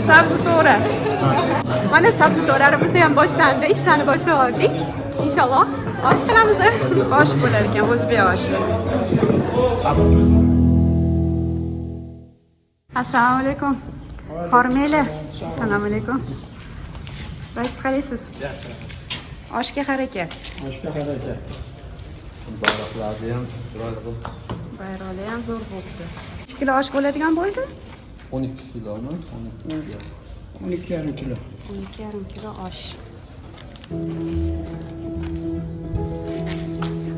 Sabzi to'g'ri. Mana sabzi to'g'rarimiz ham boshlandi, ishlarni boshladik. Inshaalloh osh qilamiz. Osh bo'lar ekan, o'zbek oshi. Assalomu alaykum. Hormeli. Assalomu alaykum. Rais qalaysiz? Oshga harakat. Bayroqlarni ham chiroyli qilib. Bayroqlar ham zo'r bo'ldi. 2 kilo osh bo'ladigan bo'ldi? 12 kilomi? 12,5 kilo. 12,5 kilo osh.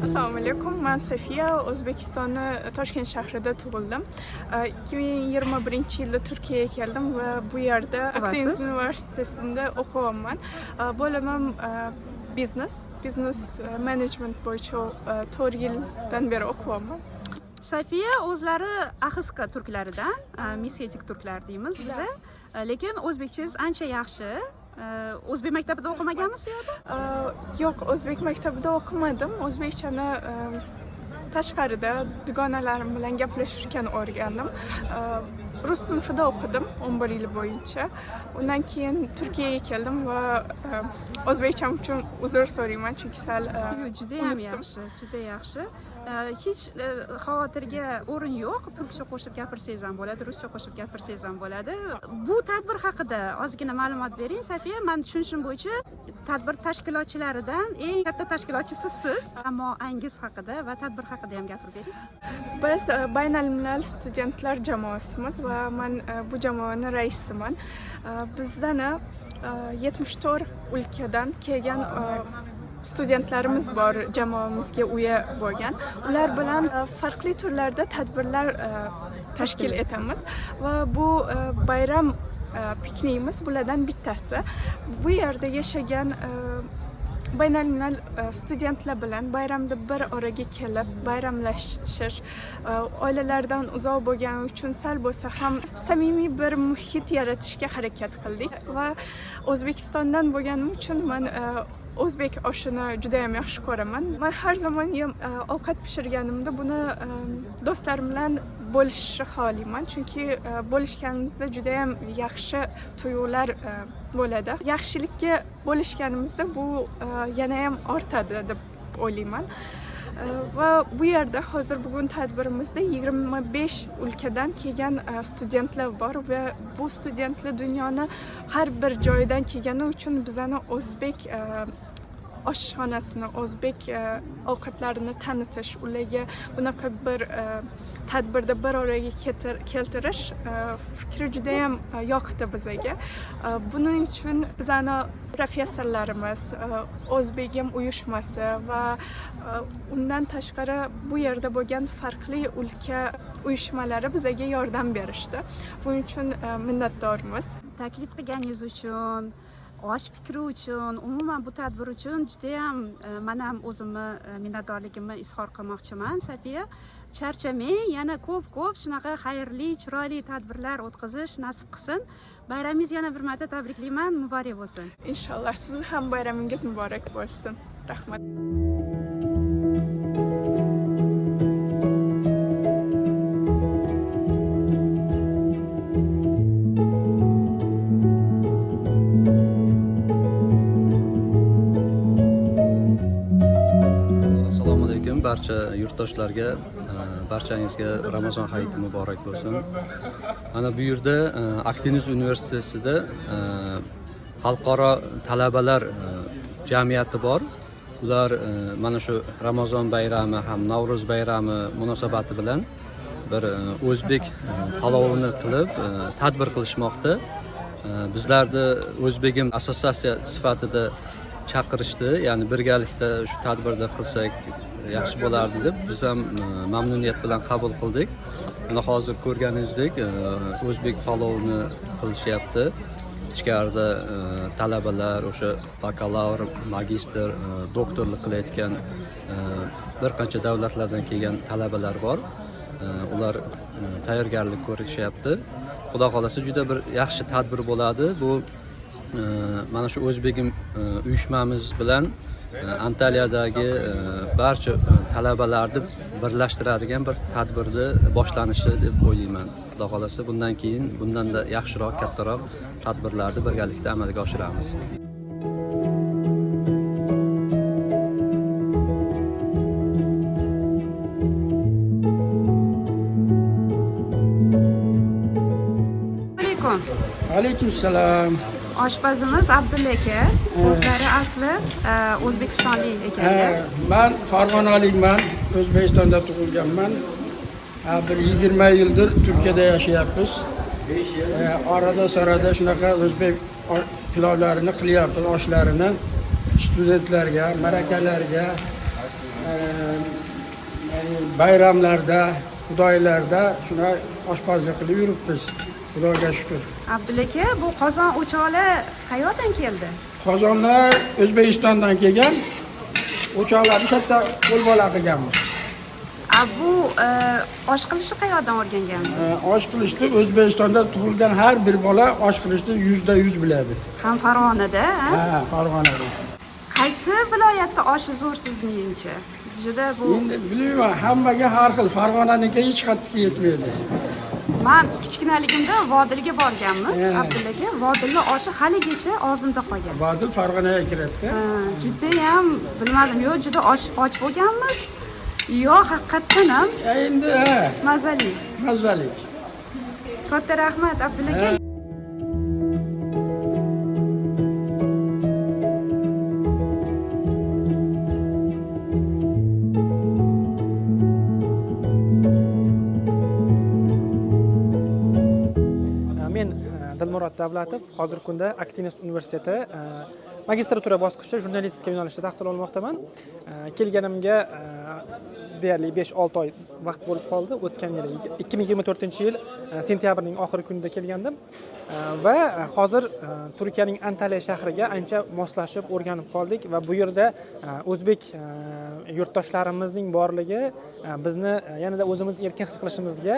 Assalomu alaykum. Men Safiya, O'zbekistonning Toshkent shahrida tug'ildim. 2021-yilda Turkiyaga keldim va bu yerda Akdeniz universitetida o'qiyapman. Bo'limim biznes management bo'yicha 4 yildan beri o'qiyapman. Safiya o'zlari Axisqa turklaridan, Mesxetik turklar deymiz biz. Lekin o'zbekchangiz ancha yaxshi. O'zbek maktabida o'qimaganmisiz yo'qmi? Yo'q, o'zbek maktabida o'qimadim. O'zbekchani tashqarida dugonalarim bilan gaplashishgan o'rgandim. Rus sinfida o'qidim 11 yil bo'yicha. Undan keyin Turkiyaga keldim va o'zbekcham uchun uzr so'rayman, chunki sal juda ham yaxshi, juda yaxshi. Hech xavotirga o'rin yo'q. Turkcha qo'shib gapirsangiz ham bo'ladi, ruscha qo'shib gapirsangiz ham bo'ladi. Bu tadbir haqida ozgina ma'lumot bering, Safiya. Men tushunishim bo'yicha tadbir tashkilotchilaridan eng katta tashkilotchisi siz. Jamoangiz haqida va tadbir haqida ham gapirib bering. Biz baynalmilal studentlar jamoasimiz va men bu jamoaning raisiman. Bizdan 74 o'lkadan kelgan studentlarimiz bor, jamoamizga uya bo'lgan. Ular bilan farkli turlarda tadbirlar tashkil etamiz va bu bayram piknikimiz bulardan bittasi. Bu yerda yashagan baynalmilal studentlar bilan bayramda bir oraga kelib bayramlashish, oilalardan uzoq bo'lgani uchun sal bo'lsa ham samimiy bir muhit yaratishga harakat qildik va O'zbekistondan bo'lganim uchun men o'zbek oshini juda ham yaxshi ko'raman. Men har zaman ovqat pishirganimda buni do'stlarim bilan bo'lishishni xohlayman, chunki bo'lishganimizda juda ham yaxshi tuyg'ular bo'ladi. Yaxshilikka bo'lishganimizda bu yana ham ortadi deb o'ylayman. Va bu yerda hozir bugun tadbirimizda 25 o'lkadan kelgan studentlar bor va bu studentlar dunyoning har bir joyidan kelgani uchun bizani o'zbek oshxonasini, o'zbek ovqatlarini tanitish, ularga bunaqa bir tadbirda bir oraga keltirish fikri juda ham yoqdi bizga. Buning uchun bizani professorlarimiz, O'zbegim uyushmasi va undan tashqari bu yerda bo'lgan farqli o'lka uyushmalari bizga yordam berishdi. Buning uchun minnatdormiz. Taklif qilganingiz uchun, osh fikri uchun, umuman bu tadbir uchun juda ham men ham o'zimni minnatdorligimni izhor qilmoqchiman. Safiya, charchamang, yana ko'p shunaqa xayrli, chiroyli tadbirlar o'tkazish nasib qilsin. Bayramingiz yana bir marta tabriklayman, muborak bo'lsin. Inshaalloh siz ham bayramingiz muborak bo'lsin. Rahmat. Assalomu alaykum barcha yurtdoshlarga, barchangizga Ramazon hayiti muborak bo'lsin. Mana bu yerda Akdeniz universitetida xalqaro talabalar jamiyati bor. Ular mana shu Ramazon bayrami ham Navro'z bayrami munosabati bilan bir o'zbek palovini qilib tadbir qilishmoqda. Bizlarni O'zbegim assotsiatsiya sifatida chaqirishdi, ya'ni birgalikda shu tadbirda qilsak yaxshi bo'lardi deb biz ham mamnuniyat bilan qabul qildik. Mana hozir ko'rganingizdek o'zbek palovini qilishyapti. Ichkarida talabalar, o'sha bakalavr, magistr, doktorlik qilayotgan bir qancha davlatlardan kelgan talabalar bor. Ular tayyorgarlik ko'rishyapti. Xudo xolasa juda bir yaxshi tadbir bo'ladi. Bu mana shu O'zbegim uyushmamiz bilan Antaliyadagi barcha talabalarni birlashtiradigan bir tadbirni boshlanishi deb o'ylayman. Xudo xolasa bundan keyin bundanda yaxshiroq, kattaroq tadbirlarni birgalikda amalga oshiramiz. Alaykum. Aleykümselam. Oshpazimiz Abdulla aka, o'zlari asli O'zbekistonlik ekanlar. Ben Farg'onalikman, O'zbekistonda tug'ilganman. Bir 20 yıldır Türkiye'de yaşayapmiz. Arada sırada shunaqa o'zbek pilovlarini qilyapmiz, oshlarini studentlarga, marakalarga, bayramlarda, xudoylarda shuna oshpazlik qilib yuribmiz. Xudoga shukr. Abdulla aka, bu qozon o'choqlar qayerdan keldi? Qozonlar O'zbekistondan kelgan, o'choqlarni katta qo'lbola qilganmiz. Bu osh qilishni qayerdan o'rgangansiz? Osh qilishni O'zbekistonda tug'ilgan har bir bola osh qilishni %100 biladi. Ham Farg'onada, Ha, Farg'onada. Qaysi viloyatda oshi zo'r sizningcha? Juda bu Endi bilmayman, hammaga har xil. Farg'onaniki hech qattiq yetmaydi. men kichkinaligimda Vodilga borganmiz. Abdulla aka, Vodilni oshi haligacha og'zimda qolgan. Vodil Farg'onaga kiradi. Judayam bilmadim, yo juda och bo'lganmiz, yo haqiqatdan ham Endi mazali. mazalik. Katta rahmat Abdulla aka. Men Dilmurod Davlatov hozirgi kunda Aktinus universiteti magistratura bosqichi jurnalistika yo'nalishida tahsil olmoqdaman. Kelganimga deyarli 5-6 oy vaqt bo'lib qoldi. O'tgan yil 2024-yil sentyabrning oxirgi kunida kelgandim va hozir Turkiyaning Antalya shahriga ancha moslashib o'rganib qoldik va bu yerda o'zbek yurtdoshlarimizning borligi bizni yanada o'zimizni erkin his qilishimizga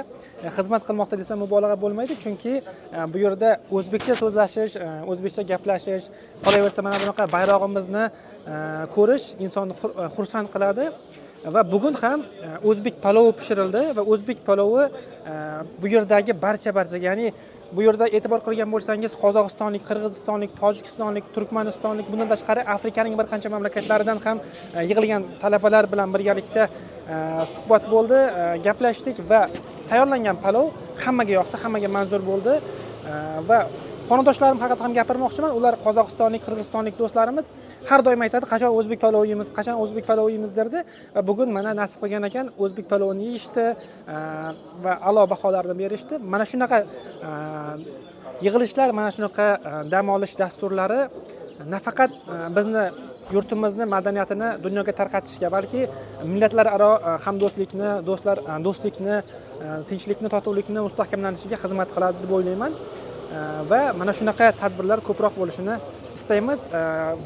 xizmat qilmoqda desam mubolag'a bo'lmaydi, chunki bu yerda o'zbekcha so'zlashish, o'zbekcha gaplashish, qolaversa mana bunaqa bayrog'imizni ko'rish insonni xursand qiladi. Va bugun ham o'zbek palovi pishirildi va o'zbek palovi bu yerdagi barcha ya'ni bu yerda e'tibor qilgan bo'lsangiz Qozog'istonlik, Qirg'izistonlik, Tojikistonlik, Turkmanistonlik, bundan tashqari Afrikaning bir qancha mamlakatlaridan ham yig'ilgan talabalar bilan birgalikda suhbat bo'ldi, gaplashdik va tayyorlangan palov hammaga yoqdi, hammaga manzur bo'ldi va xonadoshlarim haqida ham gapirmoqchiman. Ular Qozog'istonlik, Qirg'izistonlik do'stlarimiz har doim aytadi, qachon o'zbek palovi yeymiz, qachon o'zbek palovi yeymiz derdi va bugun mana nasib qilgan ekan, o'zbek palovini yeyishdi va a'lo baholarni berishdi. Mana shunaqa yig'ilishlar, mana shunaqa dam olish dasturlari nafaqat bizni yurtimizni madaniyatini dunyoga tarqatishga, balki millatlararo hamdo'stlikni, do'stlikni, tinchlikni, totuvlikni mustahkamlanishiga xizmat qiladi deb o'ylayman. Va mana shunaqa tadbirlar ko'proq bo'lishini istaymiz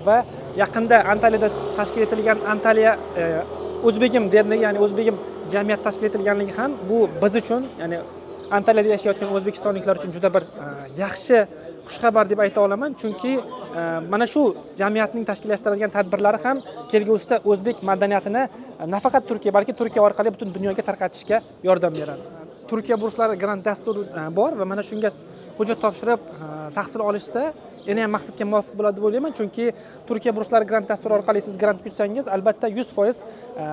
va yaqinda Antaliyada tashkil etilgan Antaliya o'zbegim derneği, ya'ni o'zbegim jamiyat tashkil etilganligi ham bu biz uchun, ya'ni Antaliyada yashayotgan o'zbekistonliklar uchun juda bir yaxshi xushxabar deb ayta olaman, chunki mana shu jamiyatning tashkillashtirilgan tadbirlari ham kelgusida o'zbek madaniyatini nafaqat Turkiya, balki Turkiya orqali butun dunyoga tarqatishga yordam beradi. Turkiya burslari grant dasturi bor va mana shunga hujjat topshirib tahsil olishsa yana ham maqsadga muvofiq bo'ladi deb o'ylayman, chunki Turkiya burslari grant dasturi orqali siz grant kutsangiz albatta 100%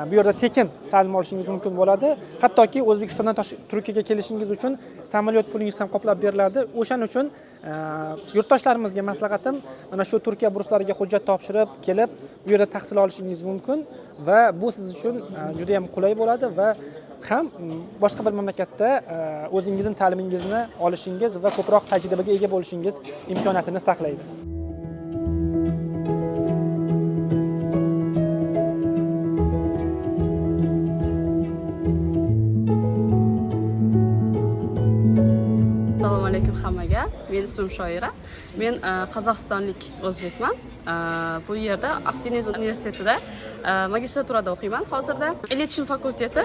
bu yerda tekin ta'lim olishingiz mumkin bo'ladi. Hattoki O'zbekistondan Turkiyaga kelishingiz uchun samolyot pulingiz ham qoplab beriladi. O'shaning uchun yurtdoshlarimizga maslahatim, mana shu Turkiya burslariga hujjat topshirib kelib bu yerda tahsil olishingiz mumkin va bu siz uchun juda ham qulay bo'ladi va ham boshqa bir mamlakatda o'zingizning ta'limingizni olishingiz va ko'proq tajribaga ega bo'lishingiz imkoniyatini saqlaydi. Assalomu alaykum hammaga. Men ismim Shoira. Men qozog'istonlik o'zbekman. Bu yerda Aktinus universitetida magistraturada o'qiyman. Hozirda iletishim fakulteti,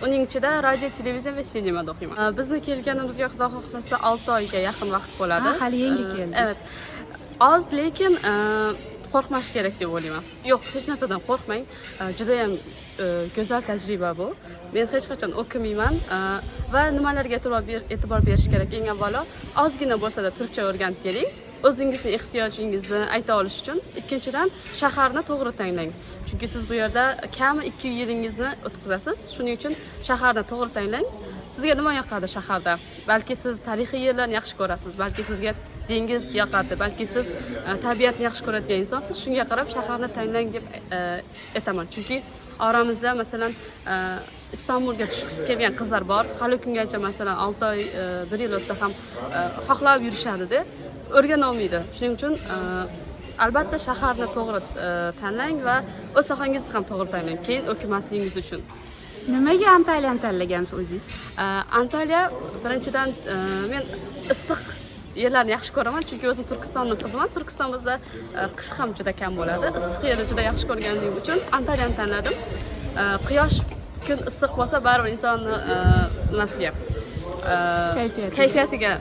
uning ichida radio, televiziya va sinemada o'qiyman. Bizni kelganimizga Xudo xohlasa 6 oyga yaqin vaqt bo'ladi. Hali yangi keldingiz. Evet. Oz, lekin qo'rqmash kerak deb o'ylayman. Yo'q, hech narsadan qo'rqmang. Juda ham go'zal tajriba bu. Men hech qachon o'qimayman va nimalarga e'tibor berish kerak? Eng avvalo, ozgina bo'lsa-da turkcha o'rganib keling. O'zingizning ehtiyojingizni ayta olish uchun. Ikkinchidan, shaharni to'g'ri tanlang. Chunki siz bu yerda kami 2 yilingizni o'tkazasiz. Shuning uchun shaharni to'g'ri tanlang. Sizga nima yoqadi shaharda? Balki siz tarixiy yerlarni yaxshi ko'rasiz, balki sizga dengiz yoqadi, balki siz tabiatni yaxshi ko'radigan insonsiz. Shunga qarab shaharni tanlang deb aytaman. Chunki oramizda masalan Istanbulga tushgisi kelgan qizlar bor. Hali kungacha masalan 6 oy, 1 yil o'tsa ham xohlab yurishadi-da, o'rgana olmaydi. Shuning uchun albatta shaharni to'g'ri tanlang va o'z sohangizni ham to'g'ri tanlang. Keyin o'qimasligingiz uchun. Nimaga Antaliyani tanlagansiz o'zingiz? Antaliya birinchidan men issiq yerlarni yaxshi ko'raman, chunki o'zim Turkistonning qiziman. Turkistonimizda qish ham juda kam bo'ladi. Issiq yerni juda yaxshi ko'rganim uchun Antaliyani tanladim. Quyosh kun issiq bo'lsa, baribir insonni nimasiga, kayfiyatiga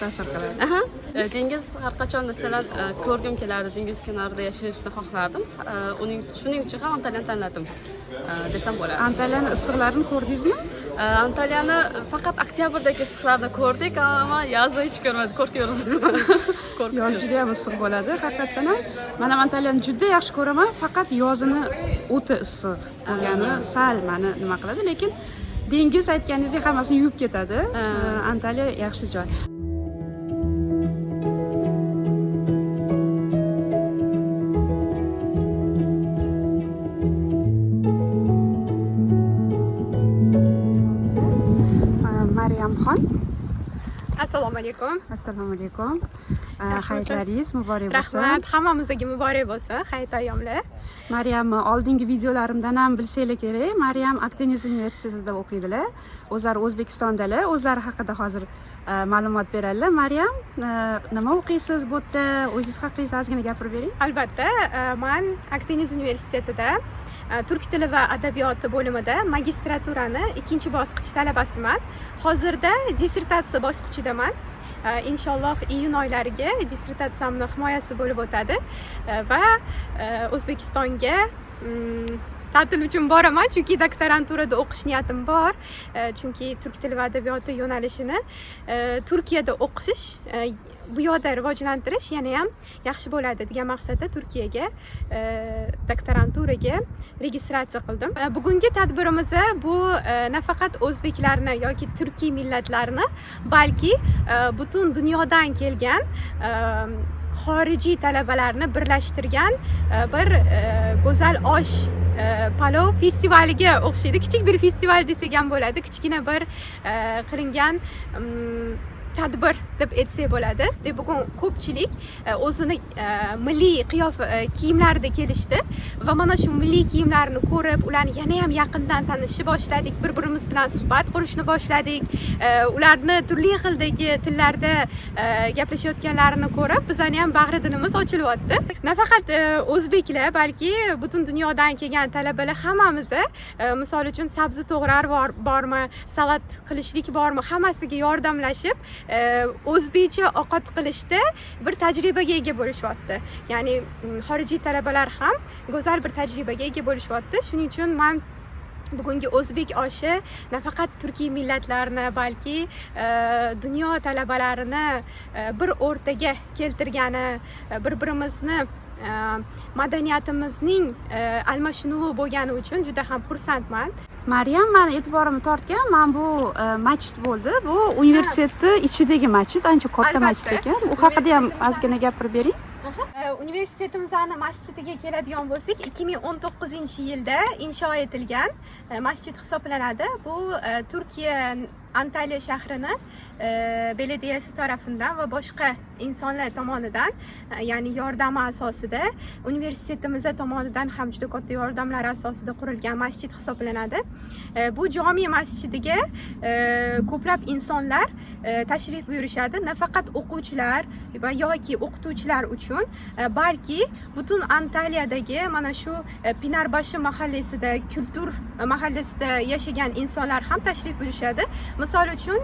ta'sir qiladi. Dengiz har qachon masalan ko'rgim kelardi, dengiz kenarida yashashni xohlardim. Shuning uchun ham Antaliyani tanladim desam bo'ladi. Antaliyani issiqlarini ko'rdingizmi? Antaliyani faqat oktyabrdagi issiqlarni ko'rdik, ammo yozda hech ko'rmadik, qo'rqyoruz. Yoz juda ham issiq bo'ladi. Haqiqatan ham men ham Antaliyani juda yaxshi ko'raman, faqat yozini o'ta issiq bo'lgani sal meni nima qiladi, lekin dengiz aytganingizdek hammasini yuvib ketadi. Antaliya yaxshi joy. Maryamxon. Assalomu alaykum. Assalomu alaykum. Hayitlaringiz muborak bo'lsin. Rahmat, hammamizga muborak bo'lsin. Hayit ayyomlar. Maryamni oldingi videolarimdan ham bilsanglar kerak. Maryam Akdeniz universitetida o'qiydilar. O'zlari O'zbekistondalar. O'zlari haqida hozir ma'lumot beradilar. Maryam, nima o'qiysiz bu yerda? O'zingiz haqingizda ozgina gapirib bering. Albatta, men Akdeniz universitetida turk tili va adabiyoti bo'limida magistraturani 2-bosqich talabasiman. Hozirda dissertatsiya bosqichidaman. Inshaalloh iyun oylariga dissertatsiyamning himoyasi bo'lib o'tadi va O'zbekistonga ta'til uchun boraman, chunki doktoranturada o'qish niyatim bor. Chunki turk tili va adabiyoti yo'nalishini Turkiyada o'qish, bu yoqda rivojlantirish yana ham yaxshi bo'ladi degan maqsadda Turkiyaga doktoranturaga registratsiya qildim. Bugungi tadbirimiz bu nafaqat o'zbeklarni yoki turkiy millatlarni, balki butun dunyodan kelgan xorijiy talabalarni birlashtirgan bir go'zal osh palov festivaliga o'xshaydi. Kichik bir festival desak ham bo'ladi, kichkina bir qilingan tadbir deb aytsak bo'ladi. Bugun ko'pchilik o'zini milliy kiyimlarida kelishdi va mana shu milliy kiyimlarni ko'rib, ularni yana ham yaqindan tanishni boshladik, bir-birimiz bilan suhbat qurishni boshladik. Ularni turli xildagi tillarda gaplashayotganlarini ko'rib, bizning ham bag'ri dilimiz ochilyapti. Nafaqat o'zbeklar, balki butun dunyodan kelgan talabalar hammamiz, misol uchun sabzi to'g'rar bormi, salat qilishlik bormi, hammasiga yordamlashib o'zbekcha ovqat qilishda bir tajribaga ega bo'lishyapti. Ya'ni xorijiy talabalar ham go'zal bir tajribaga ega bo'lishyapti. Shuning uchun men bugungi o'zbek oshi nafaqat turkiy millatlarni, balki dunyo talabalarini bir o'rtaga keltirgani, bir-birimizni madaniyatimizning almashinuvi bo'lgani uchun juda ham xursandman. Maryam, men e'tiborimni tortgan, men bu masjid bo'ldi. Bu universitetni ichidagi masjid, ancha katta masjid ekan. U haqida ham ozgina gapirib bering. Universitetimizning masjidiga keladigan bo'lsak, 2019-yilda insho etilgan masjid hisoblanadi. Bu Turkiya Antalya shahrini belediyasi tarafidan va boshqa insonlar tomonidan, ya'ni yordami asosida, universitetimiz tomonidan ham juda katta yordamlar asosida qurilgan masjid hisoblanadi. Bu jami masjidiga ko'plab insonlar tashrif buyurishadi. Nafaqat o'quvchilar va yoki o'qituvchilar uchun, balki butun Antaliyadagi mana shu Pinarbashi mahallasida kultur mahallasida yashagan insonlar ham tashrif buyurishadi. Misol uchun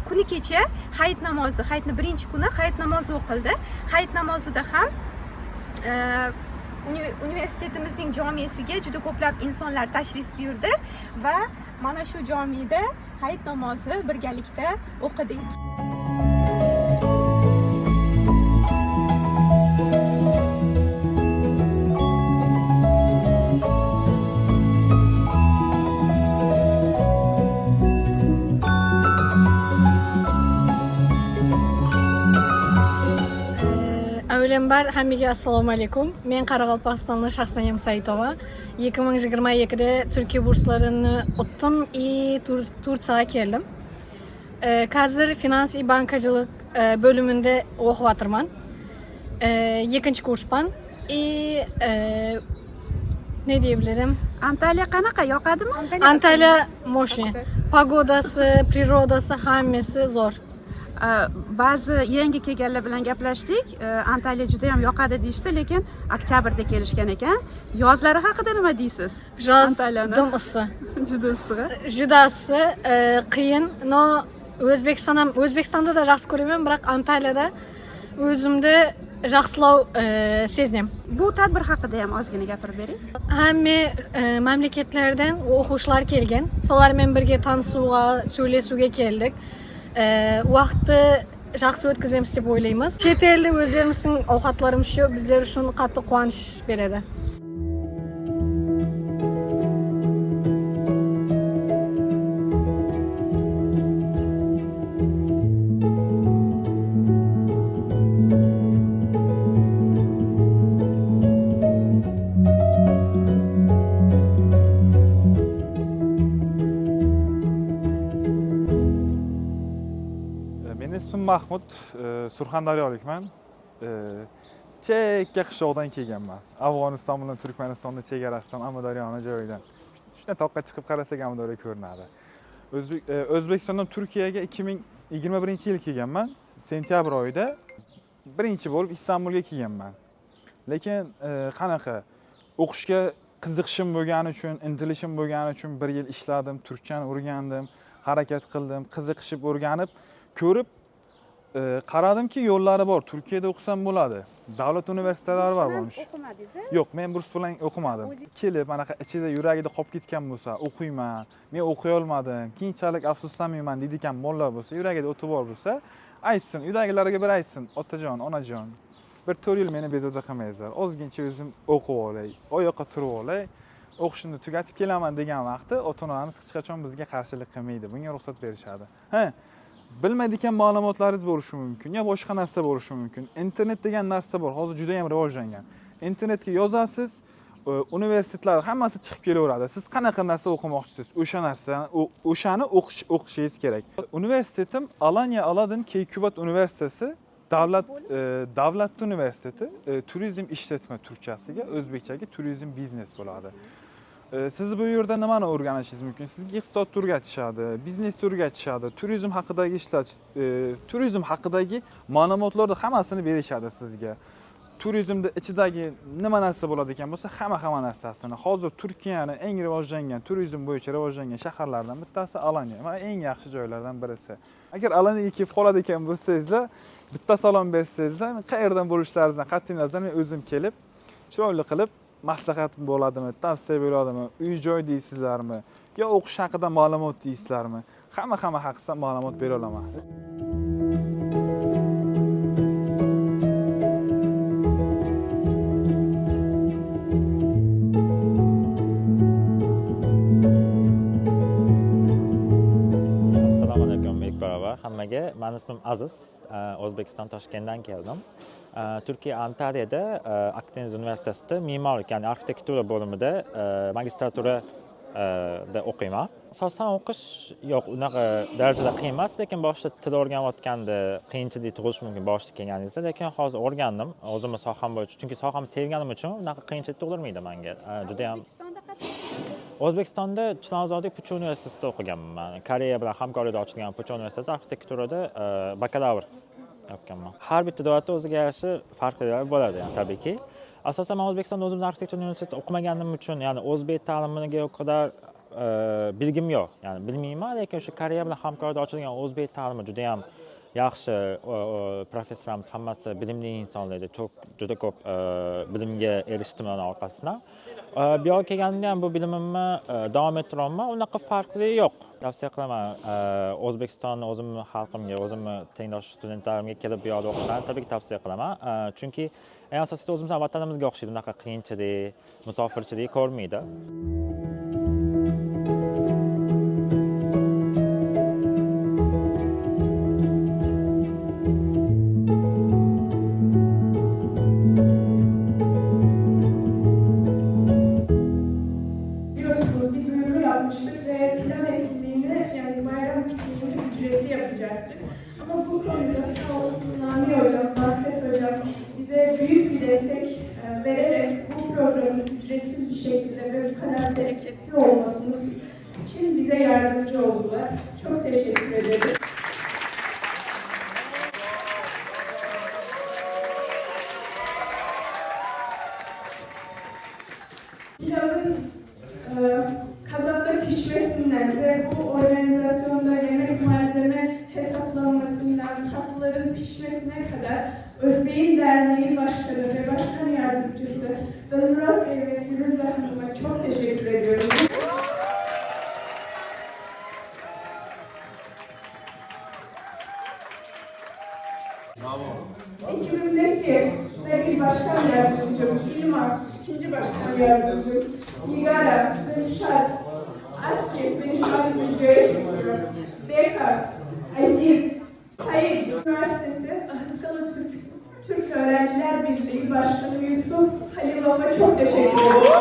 kuni kecha hayit namozi, hayitni birinchi kuni hayit namozi o'qildi. Hayit namozida ham universitetimizning jomesiga juda ko'plab insonlar tashrif buyurdi va mana shu jomida hayit namozi birgalikda o'qidik. Avvalambor hammaga assalomu alaykum. Men Qoraqalpog'istondan Shahsanam Saitova. 2022da Turkiya burslarini o'tdim va Turkiyaga keldim. Hozir finansiy bankachilik bölümünde o'qiyapman. 2-kursman. Ne diyebilirim? Antalya qanaqa, yoqadimi? Antalya mo'shin. Pagodasi, prirodasi hammasi zo'r. Ba'zi yangi kelganlar bilan gaplashdik. Antalya juda ham yoqadi deyishdi, lekin oktyabrda kelishgan ekan. Yozlari haqida nima deysiz? Dim issiq. Juda issiq. Juda issiq, qiyin. No, O'zbekistonda da raqs ko'raman, biroq Antalyada o'zimda raqslov sezdim. Bu tadbir haqida ham ozgina gapirib bering. Hamma mamlakatlardan o'quvchilar kelgan. Solar bilan birga tanishuvga, so'ylashuvga keldik. Vaqtni raqs o'tkazamiz deb o'ylaymiz. Chet elda o'zimizning ovqatlarimiz shu, bizlar uchun qattiq quvonch beradi. İsmim Mahmud, Surxondaryolikman. Chekka qishloqdan kelganman. Afg'oniston bilan Turkmanistonning chegarasidan, Amudaryoni joyidan. Shuna toqqa chiqib qarasak Amudoryo ko'rinadi. O'zbekistondan Turkiyaga 2021-yil kelganman. Sentyabr oyida birinchi bo'lib Istanbulga kelganman. Lekin qanaqa o'qishga qiziqishim bo'lgani uchun, intilishim bo'lgani uchun 1 yil ishladim, turkchani o'rgandim, harakat qildim, qiziqishib o'rganib, ko'rib qaradimki yo'llari bor. Turkiyada o'qisam bo'ladi. Davlat universitetlari bor bo'lmish. O'qimadingiz? Yo'q, men burs bilan o'qimadim. Kelib, anaqa ichida yuragida qolib ketgan bo'lsa, o'qiyman, men o'qiy olmadim, keyinchalik afsuslanmayman deydigan mollar bo'lsa, yuragida o'ti bor bo'lsa, aytsin, uydagilarga bir aytsin, otajon, onajon, bir 4 yil meni bezovta qilmaysizlar. Ozgincha o'zim o'qib olay, oyoqqa turib olay, o'qishimni tugatib kelaman degan vaqtda ota-onamiz hech qachon bizga qarshilik qilmaydi. Bunga ruxsat berishadi. Bilmaydigan ma'lumotlaringiz bo'lishi mumkin, yo boshqa narsa bo'lishi mumkin. Internet degan narsa bor, hozir juda ham rivojlangan. Internetga yozasiz, universitetlar hammasi chiqib kelaveradi. Siz qanaqa narsa o'qimoqchisiz, o'shani o'qishingiz kerak. Universitetim Alanya Aladin Keykubat Universiteti, davlat universiteti, turizm ishletma turkchasiga, o'zbekchaga turizm biznes bo'ladi. Siz bu yerda nimani o'rganishingiz mumkin? Sizga iqtisodni o'rgatishadi, biznesni o'rgatishadi, turizm haqidagi turizm haqidagi ma'lumotlarni hammasini berishadi sizga. Turizmda ichidagi nima narsa bo'ladi ekan bo'lsa, hamma narsasini. Hozir Turkiyaning eng rivojlangan, turizm bo'yicha rivojlangan shaharlardan bittasi Alanya va eng yaxshi joylardan birisi. Agar Alanyaga kelib qoladi ekan bo'lsangizlar, bitta salom bersangizlar, qayerdan bo'lishlaringizdan qat'iy nazar men o'zim kelib, chiroyli qilib maslahat bo'ladimi, tavsiya beradimi, uy-joy deysizlarmi, yo o'qish haqida ma'lumot deysizlarmi? Hamma haqida ma'lumot bera olaman. Assalomu alaykum, baravar hammaga. Mening ismim Aziz, O'zbekiston Toshkentdan keldim. Turkiya Antalyada Akdeniz Universitetida me'morlik, ya'ni arxitektura bo'limida magistratura da o'qiyman. Asosan o'qish yo'q, unaqa darajada qiyin emas, lekin boshida til o'rganayotganda qiyinchilik tug'ilishi mumkin boshida kelganingizda, lekin hozir o'rgandim o'zimning soham bo'yicha. Chunki sohamni sevganim uchun unaqa qiyinchilik tug'dirmaydi menga. Juda ham O'zbekistonda Chilonzordagi Puch universitetida o'qiganman. Koreya bilan hamkorlikda ochilgan Puch universiteti arxitekturada bakalavr o'qiganman. Har bitta davlatda o'ziga yarasha farqlar bo'ladi, tabiiyki. asosan men O'zbekistonda o'zimni arxitektura universitetida o'qimaganim uchun, ya'ni o'zbek ta'limiga o kadar bilgim yo'q. Ya'ni bilmayman, lekin o'sha Koreya bilan hamkorlikda ochilgan o'zbek ta'limi juda ham yaxshi. Professorlarimiz hammasi bilimli insonlar edi. Juda ko'p bilimga erishdim uning orqasidan. Bu yerga kelganimda ham bu bilimimni davom ettiraman. Unaqa farqli yo'q. Tavsiya qilaman O'zbekistonni o'zimni xalqimga, o'zimni tengdosh studentlarimga kelib bu yerda o'qishlarni tabiiy tavsiya qilaman. Chunki eng asosiysi o'zimizning vatanimizga o'xshaydi. Bunaqa qiyinchilik, musofirchilik ko'rmaydi. Biliyorsunuz bir duyuru yapmıştık ve plan etkinliğini yani bayram pikniğini ücretli yapacaktık. Ama bu konuda sağ olsun Nami Hocam, Bahset Hocam bize büyük bir destek vererek bu programın ücretsiz bir şekilde ve bu kadar bereketli olmasını için bize yardımcı oldular. Çok teşekkür ederim. Pilavın kazanda pişmesinden ve bu organizasyonda yemek malzeme hesaplanmasından tatlıların pişmesine kadar Özbek'in Derneği Başkanı ve Başkan Yardımcısı Danırak Bey ve Firuze Hanım'a çok teşekkür ediyorum. Ekibimdeki ve bir başkan yardımcım, İlmar, ikinci başkan yardımcım, Nigara, Benşat, Aski, beni şu an videoya çekiyor. Beka, Aziz, Said Üniversitesi Ahıskalı Türk Öğrenciler Birliği Başkanı Yusuf Halilov'a çok teşekkür ederim.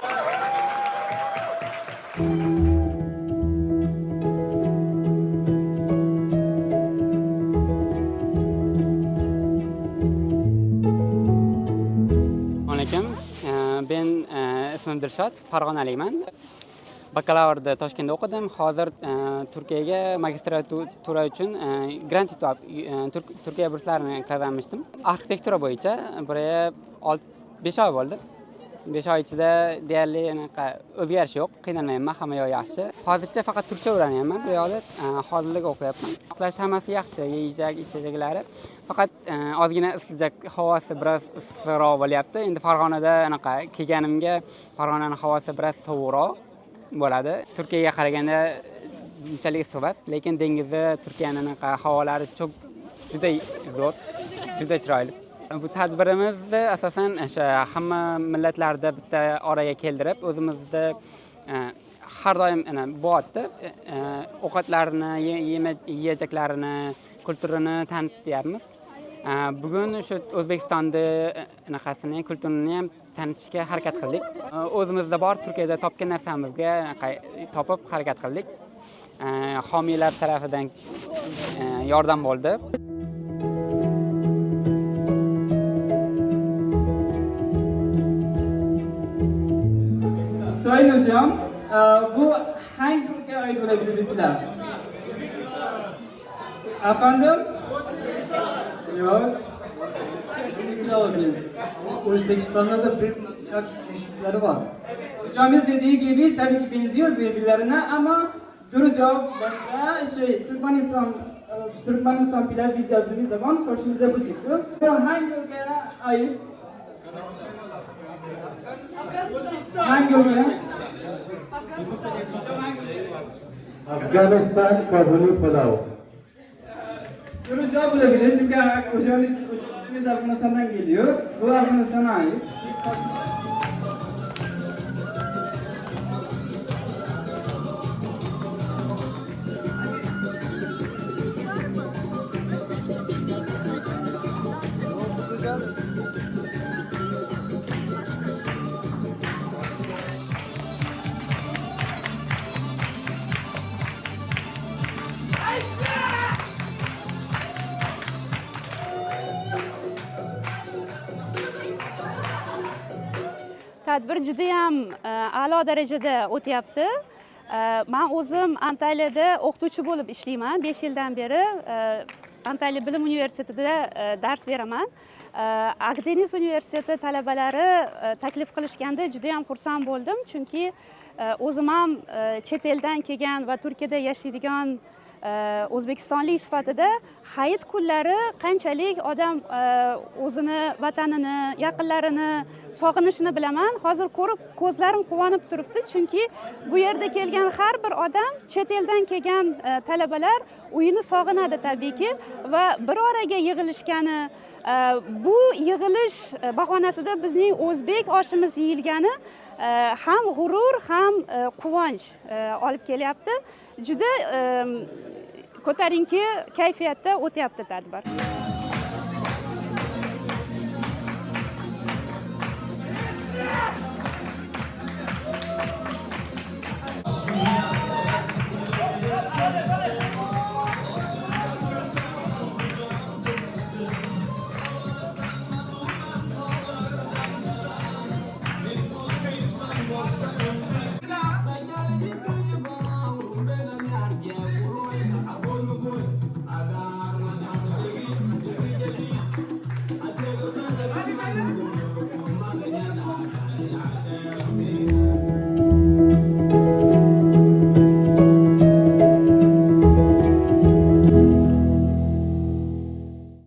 Ben ismim Dilshod, Farg'onalikman. Bakalavrda Toshkentda o'qidim. Hozir Turkiyaga magistratura uchun grant yutib Turkiya burslarini kazanmıştım. Arxitektura bo'yicha buraya 5 oy bo'ldi. 5 oy ichida deyarli o'zgarish yo'q, qiynalmayman, hamma yoq yaxshi. Hozircha faqat turkcha o'rganyapman, bu yoqda hozirlik o'qiyapman. Uxlash hammasi yaxshi, yeyishak, ichaklaklari. Faqat ozgina issiq havosi biroz issiqroq bo'lyapti. Endi Farg'onada anaqa kelganimga Farg'onaning havosi biroz sovuqroq bo'ladi. Turkiyaga qaraganda unchalik issiq emas, lekin dengizda Turkiyaning havolari juda zo'r, juda chiroyli. Bu tadbirimizni asosan o'sha hamma millatlarni bitta oraga keltirib, o'zimizda har doim bo'yatda ovqatlarini, yeyachaklarini, kulturini tanıtyapmiz. Bugun shu O'zbekistonni anaqasini, kulturini ham tanitishga harakat qildik. O'zimizda bor Turkiyada topgan narsamizga topib harakat qildik. Homiylar tarafidan yordam bo'ldi. Sayın Hocam, bu hangi ülkeye ait olabilir bizler? Efendim? Yok. Ne olabilir? Özbekistan'da da birkaç çeşitleri var. Hocamız dediği gibi tabii ki benziyor birbirlerine ama doğru cevap başka Türkmenistan pilav biz yazdığımız zaman karşımıza bu çıktı. Bu hangi ülkeye ait? Hangi ülke? Afganistan kabulü pilav. Doğru cevap olabilir çünkü hocamız Afganistan'dan geliyor. Bu Afganistan'a ait. Tadbir juda ham a'lo darajada o'tyapti. Men o'zim Antaliyada o'qituvchi bo'lib ishlayman. 5 yildan beri Antalya bilim universitetida dars beraman. Akdeniz universiteti talabalari taklif qilishganda juda ham xursand bo'ldim, chunki o'zim ham chet eldan kelgan va Turkiyada yashaydigan o'zbekistonlik sifatida hayit kunlari qanchalik odam o'zini vatanini, yaqinlarini sog'inishini bilaman. Hozir ko'rib ko'zlarim quvonib turibdi, chunki bu yerda kelgan har bir odam, chet eldan kelgan talabalar uyini sog'inadi tabiiyki va bir oraga yig'ilishgani, bu yig'ilish bahonasida bizning o'zbek oshimiz yeyilgani ham g'urur, ham quvonch olib kelyapti. Juda ko'tarinki kayfiyatda o'tyapti tadbir.